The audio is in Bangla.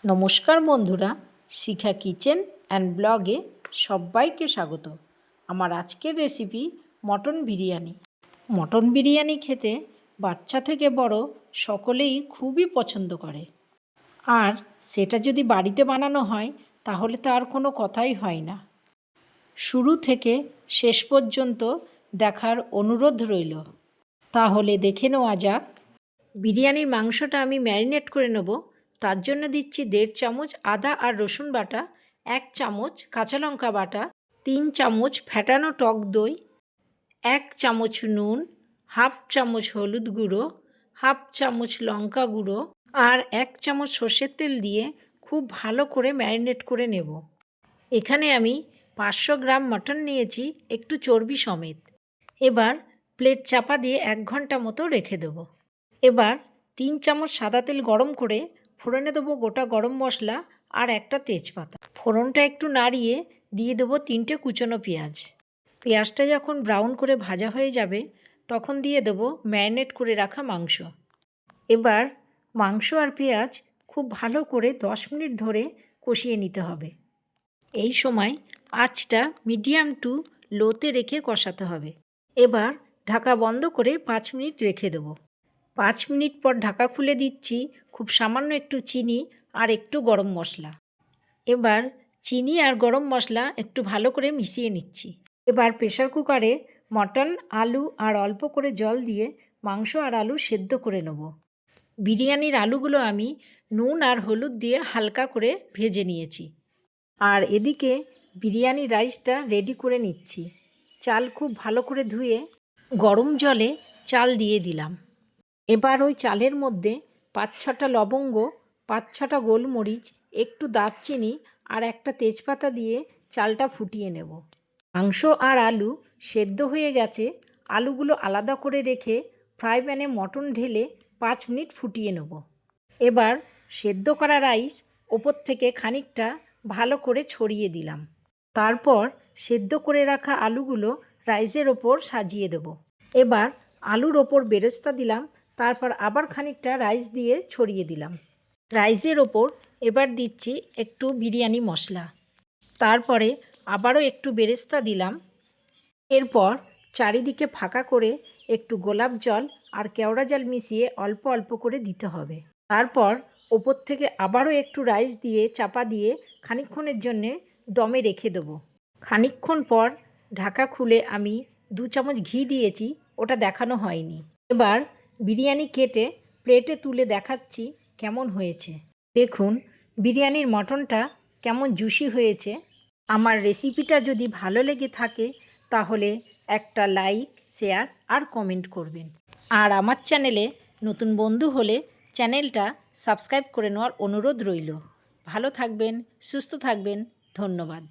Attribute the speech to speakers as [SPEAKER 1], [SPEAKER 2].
[SPEAKER 1] নমস্কার বন্ধুরা, শিখা কিচেন অ্যান্ড ব্লগে সবাইকে স্বাগত। আমার আজকের recipe mutton biryani. Mutton biryani খেতে বাচ্চা থেকে বড় সকলেই খুবই পছন্দ করে। আর সেটা যদি বাড়িতে বানানো হয় তাহলে তো আর কোনো কথাই হয় না। শুরু থেকে শেষ পর্যন্ত দেখার অনুরোধ রইল। তাহলে দেখে নেওয়া যাক। বিরিয়ানির মাংসটা আমি ম্যারিনেট করে নেব। তার জন্য দিচ্ছি 1.5 চামচ আদা আর রসুন বাটা, 1 চামচ কাঁচা লঙ্কা বাটা, 3 চামচ ফ্যাটানো টক দই, 1 চামচ নুন, হাফ চামচ হলুদ গুঁড়ো, হাফ চামচ লঙ্কা গুঁড়ো আর 1 চামচ সর্ষের তেল দিয়ে খুব ভালো করে ম্যারিনেট করে নেব। এখানে আমি 500 গ্রাম মটন নিয়েছি, একটু চর্বি সমেত। এবার প্লেট চাপা দিয়ে 1 ঘন্টা মতো রেখে দেবো। এবার 3 চামচ সাদা তেল গরম করে ফোড়নে দেবো গোটা গরম মশলা আর একটা তেজপাতা। ফোড়নটা একটু নাড়িয়ে দিয়ে দেবো 3টে কুচনো পেঁয়াজ। পেঁয়াজটা যখন ব্রাউন করে ভাজা হয়ে যাবে তখন দিয়ে দেবো ম্যারিনেট করে রাখা মাংস। এবার মাংস আর পেঁয়াজ খুব ভালো করে 10 মিনিট ধরে কষিয়ে নিতে হবে। এই সময় আঁচটা মিডিয়াম টু লোতে রেখে কষাতে হবে। এবার ঢাকা বন্ধ করে 5 মিনিট রেখে দেবো। 5 মিনিট পর ঢাকা খুলে দিচ্ছি খুব সামান্য একটু চিনি আর একটু গরম মশলা। এবার চিনি আর গরম মশলা একটু ভালো করে মিশিয়ে নিচ্ছি। এবার প্রেসার কুকারে মটন, আলু আর অল্প করে জল দিয়ে মাংস আর আলু সেদ্ধ করে নেব। বিরিয়ানির আলুগুলো আমি নুন আর হলুদ দিয়ে হালকা করে ভেজে নিয়েছি। আর এদিকে বিরিয়ানির রাইসটা রেডি করে নিচ্ছি। চাল খুব ভালো করে ধুয়ে গরম জলে চাল দিয়ে দিলাম। এবার ওই চালের মধ্যে 5-6টা লবঙ্গ, 5-6টা গোলমরিচ, একটু দারচিনি আর একটা তেজপাতা দিয়ে চালটা ফুটিয়ে নেব। মাংস আর আলু সেদ্ধ হয়ে গেছে। আলুগুলো আলাদা করে রেখে ফ্রাই প্যানে মটন ঢেলে 5 মিনিট ফুটিয়ে নেব। এবার সেদ্ধ করা রাইস ওপর থেকে খানিকটা ভালো করে ছড়িয়ে দিলাম। তারপর সেদ্ধ করে রাখা আলুগুলো রাইসের ওপর সাজিয়ে দেব। এবার আলুর ওপর বেরেস্তা দিলাম, তারপর আবার খানিকটা রাইস দিয়ে ছড়িয়ে দিলাম। রাইসের ওপর এবার দিচ্ছি একটু বিরিয়ানি মশলা, তারপরে আবারও একটু বেরেস্তা দিলাম। এরপর চারিদিকে ফাঁকা করে একটু গোলাপ জল আর কেওড়া জল মিশিয়ে অল্প অল্প করে দিতে হবে। তারপর ওপর থেকে আবারও একটু রাইস দিয়ে চাপা দিয়ে খানিকক্ষণের জন্যে দমে রেখে দেবো। খানিকক্ষণ পর ঢাকা খুলে আমি 2 চামচ ঘি দিয়েছি, ওটা দেখানো হয়নি। এবার বিরিয়ানি কেটে প্লেটে তুলে দেখাচ্ছি কেমন হয়েছে। দেখুন বিরিয়ানির মটনটা কেমন জুসি হয়েছে। আমার রেসিপিটা যদি ভালো লেগে থাকে তাহলে একটা লাইক, শেয়ার আর কমেন্ট করবেন। আর আমার চ্যানেলে নতুন বন্ধু হলে চ্যানেলটা সাবস্ক্রাইব করে নেওয়ার অনুরোধ রইল। ভালো থাকবেন, সুস্থ থাকবেন। ধন্যবাদ।